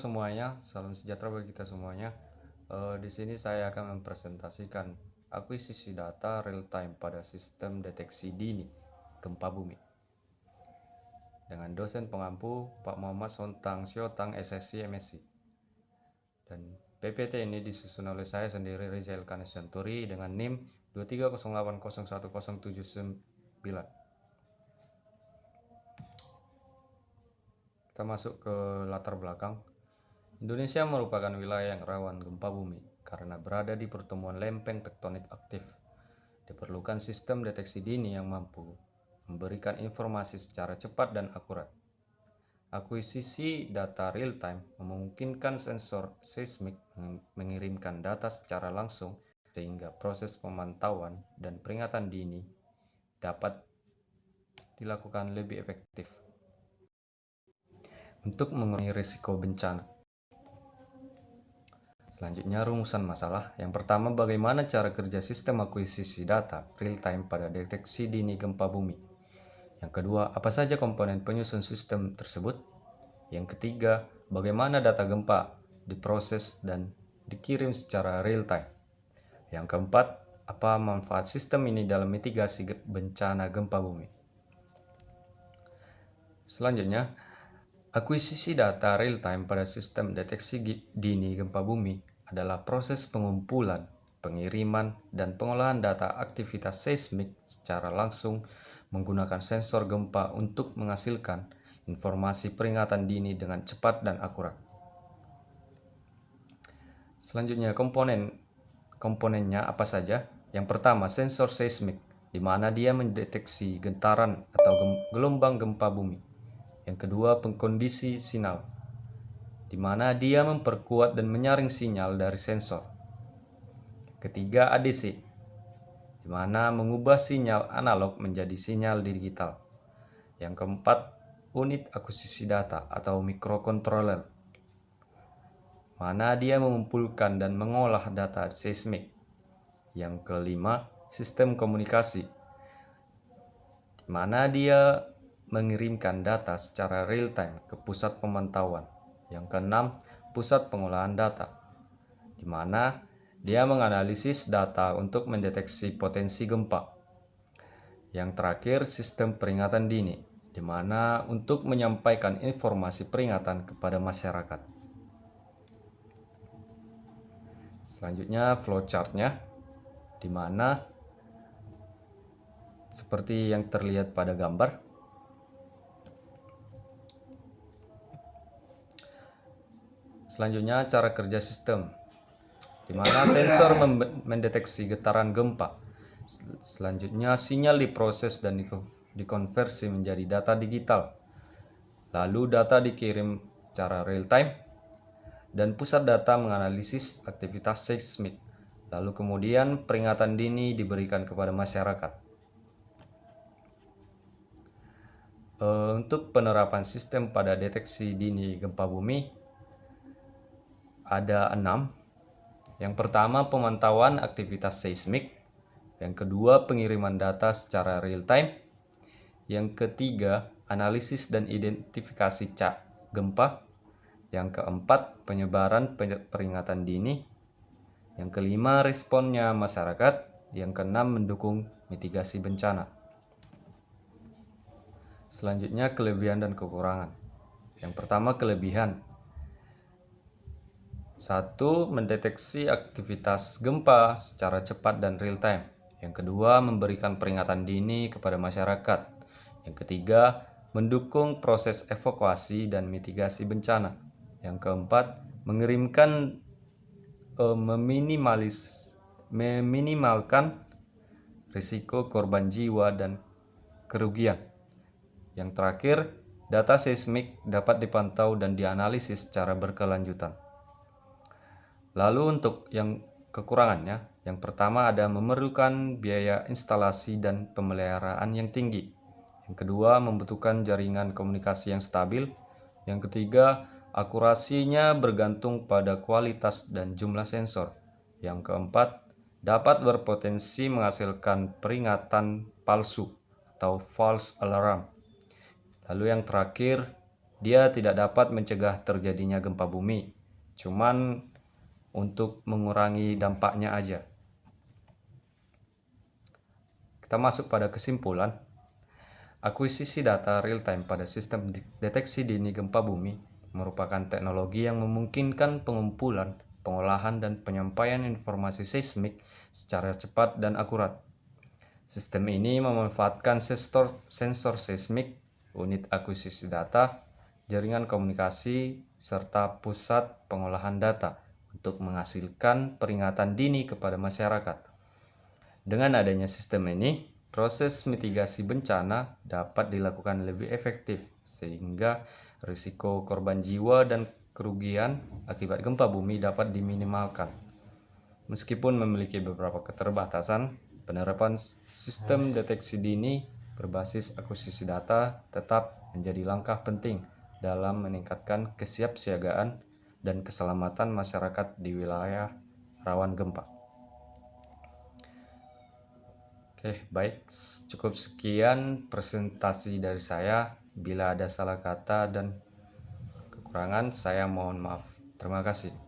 semuanya, salam sejahtera bagi kita semuanya. Di sini saya akan mempresentasikan akuisisi data real time pada sistem deteksi dini gempa bumi dengan dosen pengampu Pak Muhammad Sontang Siotang SSC MSc. Dan PPT ini disusun oleh saya sendiri, Rizal Kanesyanturi, dengan NIM 230801079. Kita masuk ke latar belakang. Indonesia merupakan wilayah yang rawan gempa bumi karena berada di pertemuan lempeng tektonik aktif. Diperlukan sistem deteksi dini yang mampu memberikan informasi secara cepat dan akurat. Akuisisi data real time memungkinkan sensor seismik mengirimkan data secara langsung sehingga proses pemantauan dan peringatan dini dapat dilakukan lebih efektif untuk mengurangi risiko bencana. Selanjutnya, rumusan masalah. Yang pertama, bagaimana cara kerja sistem akuisisi data real time pada deteksi dini gempa bumi. Yang kedua, apa saja komponen penyusun sistem tersebut. Yang ketiga, bagaimana data gempa diproses dan dikirim secara real time. Yang keempat, apa manfaat sistem ini dalam mitigasi bencana gempa bumi. Selanjutnya, akuisisi data real time pada sistem deteksi dini gempa bumi adalah proses pengumpulan, pengiriman, dan pengolahan data aktivitas seismik secara langsung menggunakan sensor gempa untuk menghasilkan informasi peringatan dini dengan cepat dan akurat. Selanjutnya, komponennya apa saja? Yang pertama, sensor seismik, di mana dia mendeteksi getaran atau gelombang gempa bumi. Yang kedua, pengkondisi sinyal, di mana dia memperkuat dan menyaring sinyal dari sensor. Ketiga, ADC, di mana mengubah sinyal analog menjadi sinyal digital. Yang keempat, unit akuisisi data atau microcontroller, mana dia mengumpulkan dan mengolah data seismik. Yang kelima, sistem komunikasi, di mana dia mengirimkan data secara real time ke pusat pemantauan. Yang keenam, pusat pengolahan data, di mana dia menganalisis data untuk mendeteksi potensi gempa. Yang terakhir, sistem peringatan dini, di mana untuk menyampaikan informasi peringatan kepada masyarakat. Selanjutnya, flowchart-nya, di mana seperti yang terlihat pada gambar. Selanjutnya, cara kerja sistem, di mana sensor mendeteksi getaran gempa. Selanjutnya, sinyal diproses dan dikonversi menjadi data digital. Lalu data dikirim secara real time dan pusat data menganalisis aktivitas seismik. Lalu kemudian peringatan dini diberikan kepada masyarakat. Untuk penerapan sistem pada deteksi dini gempa bumi ada 6. Yang pertama, pemantauan aktivitas seismik. Yang kedua, pengiriman data secara real time. Yang ketiga, analisis dan identifikasi gempa. Yang keempat, penyebaran peringatan dini. Yang kelima, responnya masyarakat. Yang keenam, mendukung mitigasi bencana. Selanjutnya, kelebihan dan kekurangan. Yang pertama, kelebihan. 1. Mendeteksi aktivitas gempa secara cepat dan real time. Yang kedua, memberikan peringatan dini kepada masyarakat. Yang ketiga, mendukung proses evakuasi dan mitigasi bencana. Yang keempat, meminimalkan risiko korban jiwa dan kerugian. Yang terakhir, data seismik dapat dipantau dan dianalisis secara berkelanjutan. Lalu untuk yang kekurangannya, yang pertama ada memerlukan biaya instalasi dan pemeliharaan yang tinggi. Yang kedua, membutuhkan jaringan komunikasi yang stabil. Yang ketiga, akurasinya bergantung pada kualitas dan jumlah sensor. Yang keempat, dapat berpotensi menghasilkan peringatan palsu atau false alarm. Lalu yang terakhir, dia tidak dapat mencegah terjadinya gempa bumi, cuman untuk mengurangi dampaknya aja. Kita masuk pada kesimpulan. Akuisisi data real-time pada sistem deteksi dini gempa bumi merupakan teknologi yang memungkinkan pengumpulan, pengolahan, dan penyampaian informasi seismik secara cepat dan akurat. Sistem ini memanfaatkan sensor seismik, unit akuisisi data, jaringan komunikasi, serta pusat pengolahan data untuk menghasilkan peringatan dini kepada masyarakat. Dengan adanya sistem ini, proses mitigasi bencana dapat dilakukan lebih efektif sehingga risiko korban jiwa dan kerugian akibat gempa bumi dapat diminimalkan. Meskipun memiliki beberapa keterbatasan, penerapan sistem deteksi dini berbasis akuisisi data tetap menjadi langkah penting dalam meningkatkan kesiapsiagaan dan keselamatan masyarakat di wilayah rawan gempa. Oke, baik, cukup sekian presentasi dari saya. Bila ada salah kata dan kekurangan, saya mohon maaf. Terima kasih.